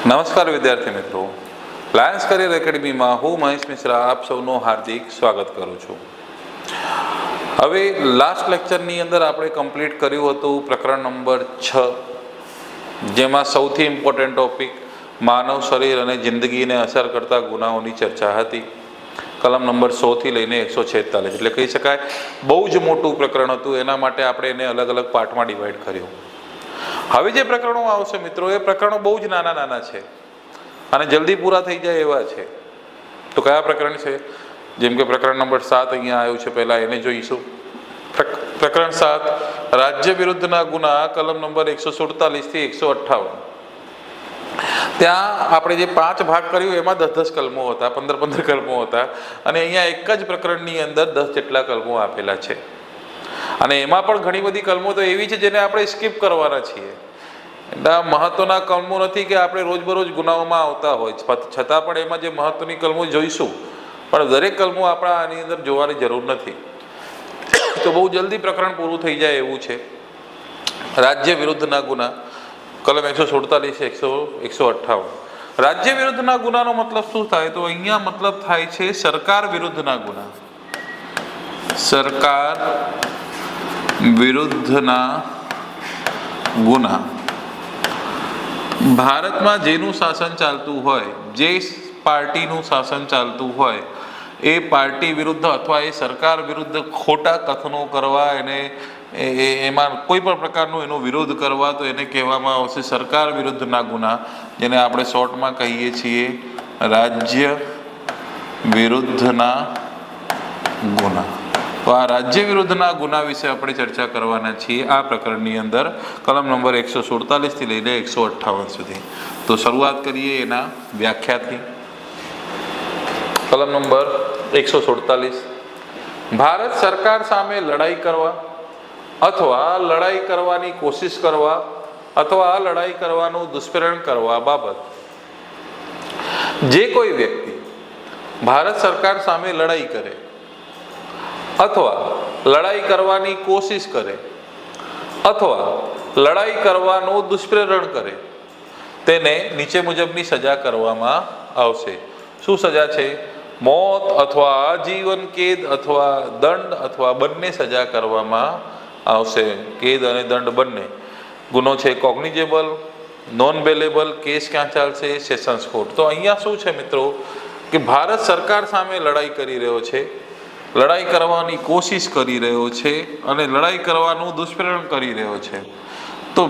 નમસ્કાર વિદ્યાર્થી મિત્રો, લાયન્સ કરિયર એકેડમીમાં હું મહેશ મિશ્રા આપ સૌનું હાર્દિક સ્વાગત કરું છું. હવે લાસ્ટ લેક્ચરની અંદર આપણે કમ્પ્લીટ કર્યું હતું પ્રકરણ નંબર 6, જેમાં સૌથી ઇમ્પોર્ટન્ટ ટોપિક માનવ શરીર અને જિંદગીને અસર કરતા ગુનાઓની ચર્ચા હતી. કલમ નંબર 100થી લઈને 146, એટલે કહી શકાય બહુ જ મોટું પ્રકરણ હતું. એના માટે આપણે એને અલગ અલગ પાર્ટમાં ડિવાઈડ કર્યું. હવે જે પ્રકરણો આવશે મિત્રો, એ પ્રકરણો બહુ જ નાના નાના છે અને જલ્દી પૂરા થઈ જાય એવા છે. તો કયા પ્રકરણ છે? જેમ કે પ્રકરણ નંબર 7 અહીંયા આવ્યું છે, પહેલાં એને જોઈશું. પ્રકરણ 7, રાજ્ય વિરુદ્ધના ગુના, કલમ નંબર 147થી 158. ત્યાં આપણે જે 5 ભાગ કર્યું એમાં 10 કલમો હતા, 15 કલમો હતા, અને અહીંયા એક જ પ્રકરણની અંદર 10 જેટલા કલમો આપેલા છે. અને એમાં પણ ઘણી બધી કલમો તો એવી છે જેને આપણે સ્કીપ કરવાના છીએ. એટલા મહત્વના કલમો નથી કે આપણે રોજબરોજ ગુનાઓમાં આવતા હોય, છતાં પણ એમાં જે મહત્વની કલમો જોઈશું, પણ દરેક કલમો આપણા આની અંદર જોવાની જરૂર નથી. તો બહુ જલ્દી પ્રકરણ પૂરું થઈ જાય એવું છે. રાજ્ય વિરુદ્ધના ગુના, કલમ 147, 158. રાજ્ય વિરુદ્ધના ગુનાનો મતલબ શું થાય? તો અહીંયા મતલબ થાય છે સરકાર વિરુદ્ધના ગુના. સરકાર વિરુદ્ધના ગુના. ભારતમાં જેનું શાસન ચાલતું હોય, જે પાર્ટીનું શાસન ચાલતું હોય, એ પાર્ટી વિરુદ્ધ અથવા એ સરકાર વિરુદ્ધ ખોટા કથનો કરવા, એને એમાં કોઈ પણ પ્રકારનો એનો વિરોધ કરવા, તો એને કહેવામાં આવશે સરકાર વિરુદ્ધના ગુના, જેને આપણે શોર્ટમાં કહીએ છીએ રાજ્ય વિરુદ્ધના ગુના. તો આ રાજ્ય વિરુદ્ધના ગુના વિશે આપણે ચર્ચા કરવાના છીએ આ પ્રકરણની અંદર, કલમ નંબર 147થી લઈને 158 સુધી. તો શરૂઆત કરીએ એના વ્યાખ્યાથી. કલમ નંબર 147, ભારત સરકાર સામે લડાઈ કરવા અથવા લડાઈ કરવાની કોશિશ કરવા અથવા લડાઈ કરવાનું દુષ્પ્રેરણ કરવા બાબત જે કોઈ વ્યક્તિ ભારત સરકાર સામે લડાઈ કરે અથવા લડાઈ કરવાની કોશિશ કરે અથવા લડાઈ કરવાનું દુષ્પ્રેરણ કરે, તેને નીચે મુજબની સજા કરવામાં આવશે. શું સજા છે? મોત અથવા આજીવન કેદ અથવા દંડ અથવા બંને સજા કરવામાં આવશે. કેદ અને દંડ બંને. ગુનો છે કોગ્નિઝેબલ, નોન બેલેબલ. કેસ ક્યાં ચાલશે? Sessions court. તો અહીંયા શું છે મિત્રો કે ભારત સરકાર સામે લડાઈ કરી રહ્યો છે, લડાઈ કરવાની કોશિશ કરી રહ્યો છે અને લડાઈ કરવાનું દુષ્પ્રેરણ કરી રહ્યો છે. તો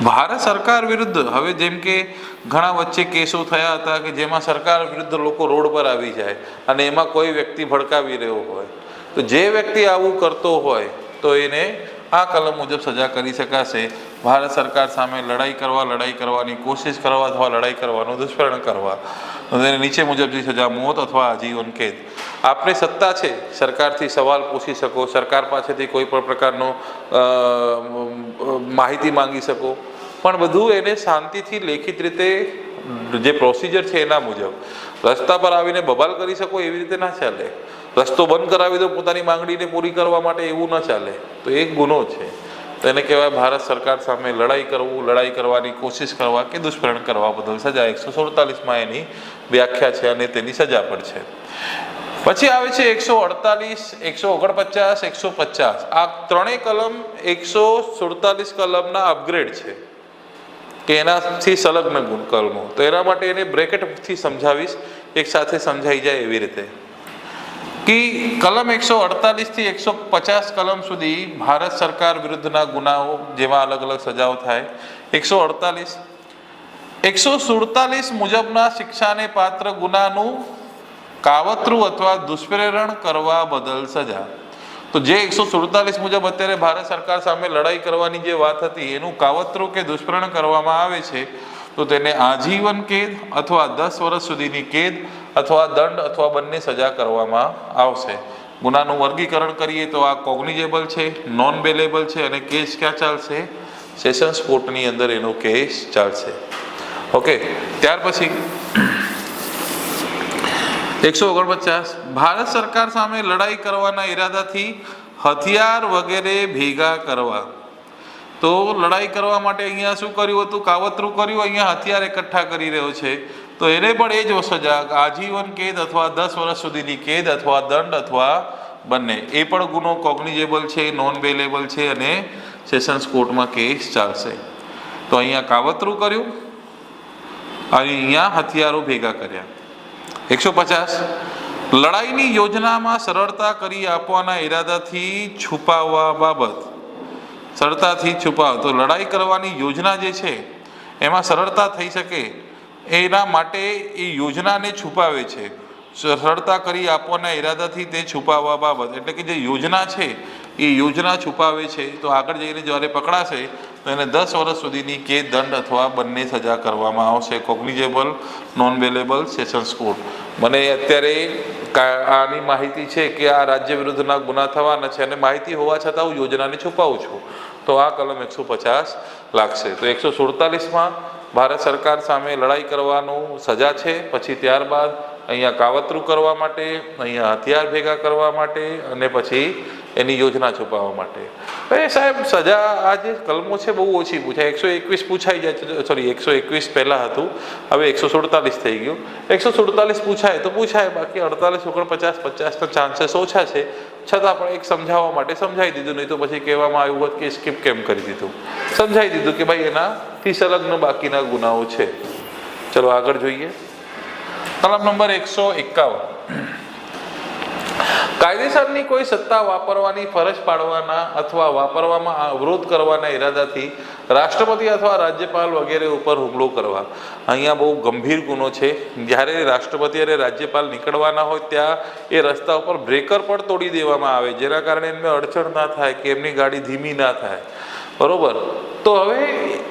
ભારત સરકાર વિરુદ્ધ, હવે જેમ કે ઘણા વચ્ચે કેસો થયા હતા કે જેમાં સરકાર વિરુદ્ધ લોકો રોડ પર આવી જાય અને એમાં કોઈ વ્યક્તિ ભડકાવી રહ્યો હોય, તો જે વ્યક્તિ આવું કરતો હોય તો એને આ કલમ મુજબ સજા કરી શકાશે. ભારત સરકાર સામે લડાઈ કરવા, લડાઈ કરવાની કોશિશ કરવા અથવા લડાઈ કરવાનું દુષ્પ્રેરણ કરવા, તેને નીચે મુજબની સજા મોત અથવા આજીવન કેદ. આપને સત્તા છે, સરકારથી સવાલ પૂછી શકો, સરકાર પાસેથી કોઈ પણ પ્રકારનો માહિતી માંગી શકો, પણ બધું એને શાંતિથી લેખિત રીતે જે પ્રોસિજર છે એના મુજબ. રસ્તા પર આવીને બબાલ કરી શકો એવી રીતે ના ચાલે. રસ્તો બંધ કરાવી દો પોતાની માંગણીને પૂરી કરવા માટે, એવું ન ચાલે. તો એક ગુનો છે. તો એને કહેવાય ભારત સરકાર સામે લડાઈ કરવું, લડાઈ કરવાની કોશિશ કરવા કે દુષ્પ્રેરણ કરવા બદલ સજા. 147માં એની વ્યાખ્યા છે અને તેની સજા પણ છે. પછી આવે છે 148, 149, 150. આ ત્રણેય કલમ 147 કલમના અપગ્રેડ છે કે એનાથી સંલગ્ન કલમો. તો એના માટે એને બ્રેકેટથી સમજાવીશ, એક સાથે સમજાઈ જાય એવી રીતે કે કલમ 148થી 150 કલમ સુધી ભારત સરકાર વિરુદ્ધના ગુનાઓ, જેમાં અલગ અલગ સજાઓ થાય. 148, 147 મુજબના શિક્ષાને પાત્ર ગુનાનું કાવતરું અથવા દુષ્પ્રેરણ કરવા બદલ સજા. તો જે 147 મુજબ અત્યારે ભારત સરકાર સામે લડાઈ કરવાની જે વાત હતી, એનું કાવતરું કે દુષ્પ્રેરણ કરવામાં આવે છે, તો તેને આજીવન કેદ અથવા 10 વર્ષ સુધીની કેદ અથવા દંડ અથવા બંને સજા કરવામાં આવશે. ગુનાનું વર્ગીકરણ કરીએ તો આ કોગ્નિઝેબલ છે, નોન બેલેબલ છે, અને કેસ ક્યાં ચાલશે? સેશન્સ કોર્ટની અંદર એનો કેસ ચાલશે. ઓકે, ત્યાર પછી 149, ભારત સરકાર સામે લડાઈ કરવાના ઈરાદાથી હથિયાર વગેરે ભેગા કરવા તો લડાઈ કરવા માટે અહીંયા શું કર્યું હતું? કાવતરું કર્યું, અહીંયા હથિયાર એકઠા કરી રહ્યો છે, તો એને પણ એ જ સજા, આજીવન કેદ અથવા 10 વર્ષ સુધીની કેદ અથવા દંડ અથવા બંને. એ પણ ગુનો કોગ્નિઝેબલ છે, નોન બેલેબલ છે અને સેશન્સ કોર્ટમાં કેસ ચાલશે. તો અહીંયા કાવતરું કર્યું અને અહીંયા હથિયારો ભેગા કર્યા. 150 લડાઈની યોજનામાં સરળતા કરી આપવાના ઈરાદાથી છુપાવવા બાબત. સરળતાથી છુપાવ, તો લડાઈ કરવાની યોજના જે છે એમાં સરળતા થઈ શકે એના માટે એ યોજનાને છુપાવે છે. સરળતા કરી આપવાના ઈરાદાથી તે છુપાવવા બાબત, એટલે કે જે યોજના છે એ યોજના છુપાવે છે. તો આગળ જઈને જ્યારે પકડાશે તો એને 10 વર્ષ સુધીની કેદ, દંડ અથવા બંને સજા કરવામાં આવશે. Cognizable, non bailable, sessions court. મને અત્યારે આની માહિતી છે કે આ રાજ્ય વિરુદ્ધના ગુના થવાના છે અને માહિતી હોવા છતાં હું યોજનાને છુપાવું છું, તો આ કલમ 150 લાગશે. તો 147માં ભારત સરકાર સામે લડાઈ કરવાનું સજા છે. પછી ત્યારબાદ અહીંયા કાવતરું કરવા માટે, અહીંયા હથિયાર ભેગા કરવા માટે અને પછી એની યોજના છુપાવવા માટે. એ સાહેબ સજા આ જે કલમો છે બહુ ઓછી પૂછાય. 121 પૂછાઈ જાય, સોરી 121 પહેલાં હતું, હવે 147 થઈ ગયું. 147 પૂછાય તો પૂછાય, બાકી 48, 49, 50ના ચાન્સીસ ઓછા છે. છતાં પણ એક સમજાવવા માટે સમજાવી દીધું, નહીં તો પછી કહેવામાં આવ્યું હોત કે સ્કીપ કેમ કરી દીધું. સમજાવી દીધું કે ભાઈ એનાથી સંલગ્ન બાકીના ગુનાઓ છે. ચલો આગળ જોઈએ. કલમ નંબર 151, કાયદેસરની કોઈ સત્તા વાપરવાની ફરજ પાડવાના અથવા વાપરવામાં અવરોધ કરવાના ઈરાદાથી રાષ્ટ્રપતિ અથવા રાજ્યપાલ વગેરે ઉપર હુમલો કરવા. અહીંયા બહુ ગંભીર ગુનો છે. જ્યારે રાષ્ટ્રપતિ અને રાજ્યપાલ નીકળવાના હોય ત્યાં એ રસ્તા ઉપર બ્રેકર પણ તોડી દેવામાં આવે, જેના કારણે એમને અડચણ ના થાય કે એમની ગાડી ધીમી ના થાય, બરોબર. તો હવે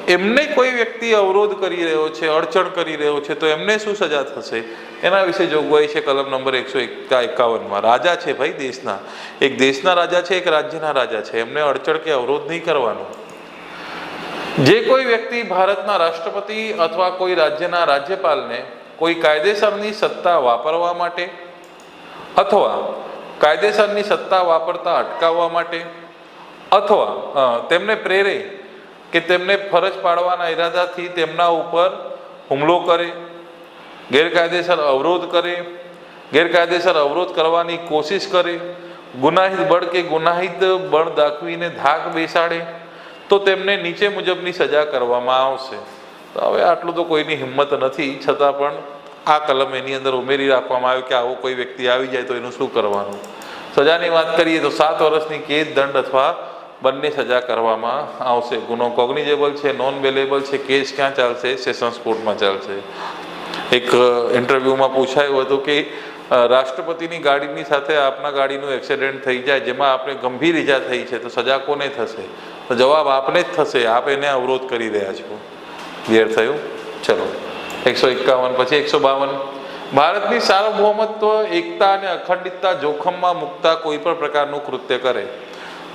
એમને કોઈ વ્યક્તિ અવરોધ કરી રહ્યો છે, અડચણ કરી રહ્યો છે, તો એમને શું સજા થશે એના વિશે જોગવાઈ છે કલમ નંબર 151માં. રાજા છે ભાઈ દેશના, એક દેશના રાજા છે, એક રાજ્યના રાજા છે, એમને અડચણ કે અવરોધ નહીં કરવાનો. જે કોઈ વ્યક્તિ ભારતના રાષ્ટ્રપતિ અથવા કોઈ રાજ્યના રાજ્યપાલને કોઈ કાયદેસરની સત્તા વાપરવા માટે અથવા કાયદેસરની સત્તા વાપરતા અટકાવવા માટે અથવા તેમને પ્રેરે કે તેમને ફરજ પાડવાના ઈરાદાથી તેમના ઉપર હુમલો કરે, ગેરકાયદેસર અવરોધ કરે, ગેરકાયદેસર અવરોધ કરવાની કોશિશ કરે, ગુનાહિત બળ કે ગુનાહિત બળ દાખવીને ધાક બેસાડે, તો તેમને નીચે મુજબની સજા કરવામાં આવશે. તો હવે આટલું તો કોઈની હિંમત નથી, છતાં પણ આ કલમ એની અંદર ઉમેરી રાખવામાં આવ્યું કે આવો કોઈ વ્યક્તિ આવી જાય તો એનું શું કરવાનું. સજાની વાત કરીએ તો 7 વર્ષની કેદ, દંડ અથવા બંને સજા કરવામાં આવશે. ગુનો કોગ્નિઝેબલ છે, નોન બેલેબલ છે. કેસ ક્યાં ચાલશે? સેશન્સ કોર્ટમાં ચાલશે. એક ઇન્ટરવ્યૂમાં પૂછાયું હતું કે રાષ્ટ્રપતિની ગાડીની સાથે આપના ગાડીનું એક્સિડન્ટ થઈ જાય જેમાં આપને ગંભીર ઈજા થઈ છે, તો સજા કોને થશે? તો જવાબ આપને જ થશે, આપ એને અવરોધ કરી રહ્યા છો. ક્લિયર થયું? ચલો 151 પછી 152, ભારતની સાર્વભૌમત્વ, એકતા અને અખંડિતતા જોખમમાં મૂકતા કોઈ પણ પ્રકારનું કૃત્ય કરે.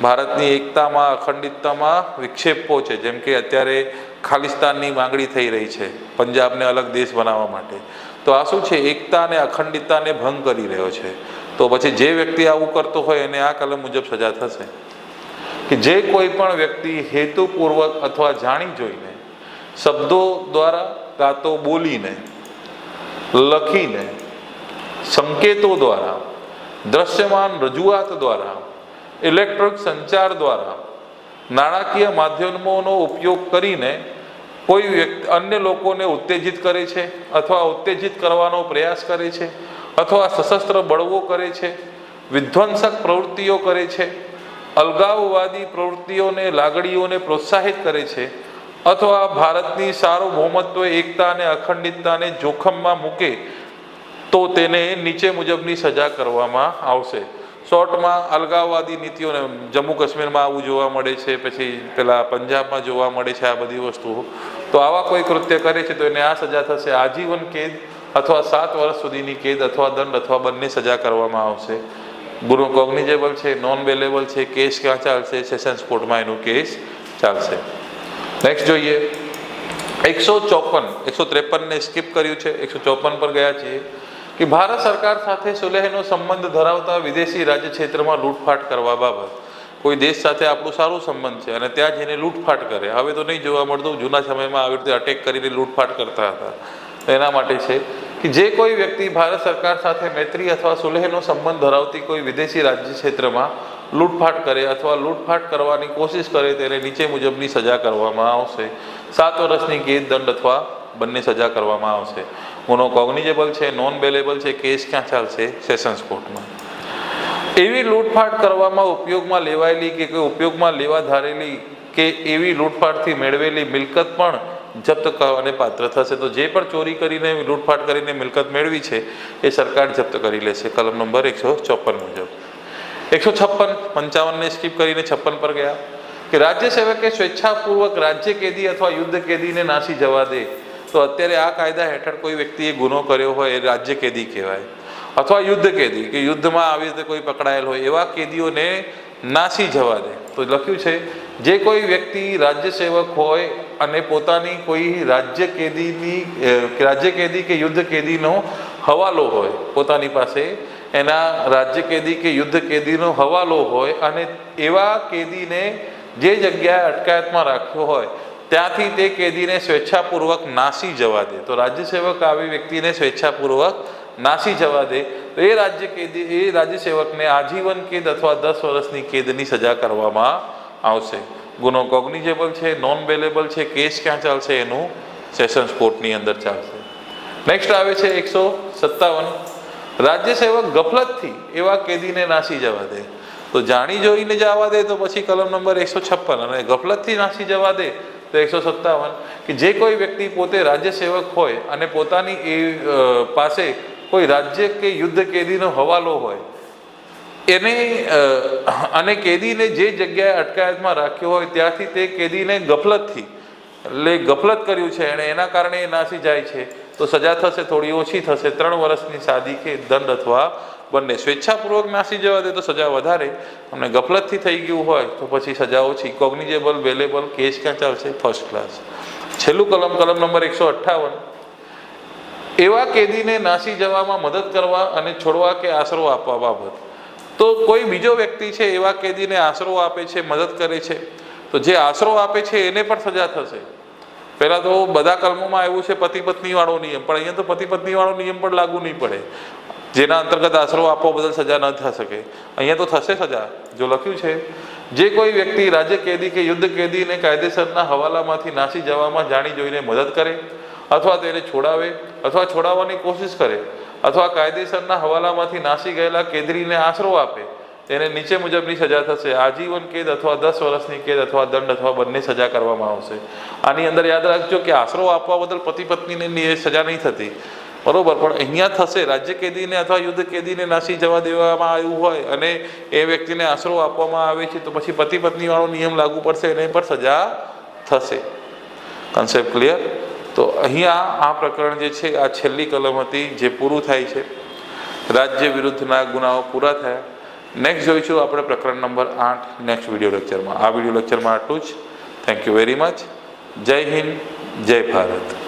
ભારતની એકતામાં, અખંડિતતામાં વિક્ષેપો છે, જેમ કે અત્યારે ખાલિસ્તાનની માંગણી થઈ રહી છે પંજાબને અલગ દેશ બનાવવા માટે. તો આ શું છે? એકતા અને અખંડિતતાને ભંગ કરી રહ્યો છે. તો પછી જે વ્યક્તિ આવું કરતો હોય એને આ કલમ મુજબ સજા થશે કે જે કોઈ પણ વ્યક્તિ હેતુપૂર્વક અથવા જાણી જોઈને શબ્દો દ્વારા કાં તો બોલીને, લખીને, સંકેતો દ્વારા, દ્રશ્યમાન રજૂઆત દ્વારા, ઇલેક્ટ્રોનિક સંચાર દ્વારા, નાણાકીય માધ્યમોનો ઉપયોગ કરીને કોઈ વ્યક્તિ અન્ય લોકોને ઉત્તેજિત કરે છે અથવા ઉત્તેજિત કરવાનો પ્રયાસ કરે છે અથવા સશસ્ત્ર બળવો કરે છે, વિધ્વંસક પ્રવૃત્તિઓ કરે છે, અલગાવવાદી પ્રવૃત્તિઓને, લાગણીઓને પ્રોત્સાહિત કરે છે અથવા ભારતની સાર્વભૌમત્વ, એકતા અને અખંડિતતાને જોખમમાં મૂકે, તો તેને નીચે મુજબની સજા કરવામાં આવશે. શોર્ટમાં અલગાવવાદી નીતિઓને જમ્મુ કાશ્મીરમાં આવું જોવા મળે છે, પછી પેલા પંજાબમાં જોવા મળે છે આ બધી વસ્તુઓ. તો આવા કોઈ કૃત્ય કરે છે તો એને આ સજા થશે, આજીવન કેદ અથવા 7 વર્ષ સુધીની કેદ અથવા દંડ અથવા બંને સજા કરવામાં આવશે. ગુનો કોગ્નિઝેબલ છે, નોન બેલેબલ છે. કેસ ક્યાં ચાલશે? સેશન્સ કોર્ટમાં એનું કેસ ચાલશે. નેક્સ્ટ જોઈએ 154, 153ને સ્કીપ કર્યું છે, 154 પર ગયા છીએ કે ભારત સરકાર સાથે સુલેહનો સંબંધ ધરાવતા વિદેશી રાજ્ય ક્ષેત્રમાં લૂંટફાટ કરવા બાબત. કોઈ દેશ સાથે આપણું સારું સંબંધ છે અને ત્યાં જઈને લૂંટફાટ કરે, હવે તો નહીં જોવા મળતું, જૂના સમયમાં આવી રીતે અટેક કરીને લૂંટફાટ કરતા હતા. એના માટે છે કે જે કોઈ વ્યક્તિ ભારત સરકાર સાથે મૈત્રી અથવા સુલેહનો સંબંધ ધરાવતી કોઈ વિદેશી રાજ્ય ક્ષેત્રમાં લૂંટફાટ કરે અથવા લૂંટફાટ કરવાની કોશિશ કરે તેને નીચે મુજબની સજા કરવામાં આવશે. 7 વર્ષની કેદ, દંડ અથવા બંને સજા કરવામાં આવશે. ગુનો કોગ્નિઝેબલ છે, નોન બેલેબલ છે, કેસ ક્યાં ચાલશે? સેશન્સ કોર્ટમાં. એવી લૂંટફાટ કરવામાં ઉપયોગમાં લેવાયેલી કે કોઈ ઉપયોગમાં લેવા ધારેલી કે એવી લૂંટફાટથી મેળવેલી મિલકત પણ જપ્ત કરવાને પાત્ર થશે. તો જે પણ ચોરી કરીને લૂંટફાટ કરીને મિલકત મેળવી છે એ સરકાર જપ્ત કરી લેશે, કલમ નંબર 154 મુજબ. 156, 55ને સ્કીપ કરીને 56 પર ગયા કે રાજ્ય સેવકે સ્વેચ્છાપૂર્વક રાજ્ય કેદી અથવા યુદ્ધ કેદીને નાસી જવા દે. તો અત્યારે આ કાયદા હેઠળ કોઈ વ્યક્તિએ ગુનો કર્યો હોય એ રાજ્ય કેદી કહેવાય, અથવા યુદ્ધ કેદી કે યુદ્ધમાં આવી રીતે કોઈ પકડાયેલ હોય એવા કેદીઓને નાસી જવા દે. તો લખ્યું છે જે કોઈ વ્યક્તિ રાજ્ય સેવક હોય અને પોતાની કોઈ રાજ્ય કેદી કે યુદ્ધ કેદીનો હવાલો હોય, પોતાની પાસે એના રાજ્ય કેદી કે યુદ્ધ કેદીનો હવાલો હોય અને એવા કેદીને જે જગ્યાએ અટકાયતમાં રાખ્યો હોય ત્યાંથી તે કેદીને સ્વેચ્છાપૂર્વક નાસી જવા દે. તો રાજ્ય સેવક આવી વ્યક્તિને સ્વેચ્છાપૂર્વક નાસી જવા દે તો એ રાજ્ય સેવકને આજીવન કેદ અથવા 10 વર્ષની કેદની સજા કરવામાં આવશે. ગુનો કોગ્નિઝેબલ છે, નોન બેલેબલ છે, કેસ ક્યાં ચાલશે? એનું સેશન્સ કોર્ટની અંદર ચાલશે. નેક્સ્ટ આવે છે 157, રાજ્ય સેવક ગફલતથી એવા કેદીને નાસી જવા દે. તો જાણી જોઈને જવા દે તો પછી કલમ નંબર 156, અને ગફલતથી નાસી જવા દે તો 157 કે જે કોઈ વ્યક્તિ પોતે રાજ્ય સેવક હોય અને પોતાની પાસે કોઈ રાજ્ય કે યુદ્ધ કેદીનો હવાલો હોય એને અને કેદીને જે જગ્યાએ અટકાયતમાં રાખ્યો હોય ત્યાંથી તે કેદીને ગફલતથી, એટલે ગફલત કર્યું છે એણે, એના કારણે એ નાસી જાય છે તો સજા થશે, થોડી ઓછી થશે, 3 વર્ષની સાદી કે દંડ અથવા બંને. સ્વેચ્છાપૂર્વક નાસી જવા દે તો સજા વધારે, અને ગફલતથી થઈ ગયું હોય તો પછી સજા ઓછી. કોગ્નિઝેબલ, બેલેબલ, કેસ ક્યાં ચાલશે? First class. છેલ્લું કલમ નંબર 158, એવા કેદીને નાસી જવામાં મદદ કરવા અને છોડવા કે આશરો આપવા બાબત. તો કોઈ બીજો વ્યક્તિ છે એવા કેદીને આશરો આપે છે, મદદ કરે છે, તો જે આશરો આપે છે એને પણ સજા થશે. પહેલાં તો બધા કલમોમાં એવું છે પતિ પત્ની વાળો નિયમ, પણ અહીંયા તો પતિ પત્ની વાળો નિયમ પણ લાગુ નહીં પડે. જેના અંતર્ગત આશરો આપવા બદલ સજા ન થઈ શકે, અહીંયા તો થશે સજા. જો લખ્યું છે જે કોઈ વ્યક્તિ રાજ્ય કેદી કે યુદ્ધ કેદીને કાયદેસરના હવાલામાંથી નાસી જવામાં જાણી જોઈને મદદ કરે અથવા તેને છોડાવે અથવા છોડાવવાની કોશિશ કરે અથવા કાયદેસરના હવાલામાંથી નાસી ગયેલા કેદીને આશરો આપે તેને નીચે મુજબની સજા થશે. આજીવન કેદ અથવા 10 વર્ષની કેદ અથવા દંડ અથવા બંને સજા કરવામાં આવશે. આની અંદર યાદ રાખજો કે આશરો આપવા બદલ પતિ પત્નીને સજા નહીં થતી, બરોબર, પણ અહીંયા થશે. રાજ્ય કેદીને અથવા યુદ્ધ કેદીને નાસી જવા દેવામાં આવ્યું હોય અને એ વ્યક્તિને આશરો આપવામાં આવે છે તો પછી પતિ પત્ની વાળો નિયમ લાગુ પડશે, એને પર સજા થશે. Concept clear? તો અહીંયા આ પ્રકરણ જે છે આ છેલ્લી કલમ હતી જે પૂરું થાય છે. રાજ્ય વિરુદ્ધના ગુનાઓ પૂરા થયા. નેક્સ્ટ જોઈશું આપણે પ્રકરણ નંબર 8 નેક્સ્ટ વિડીયો લેક્ચરમાં. આ વિડીયો લેક્ચરમાં આટલું જ. Thank you very much. જય હિન્દ, જય ભારત.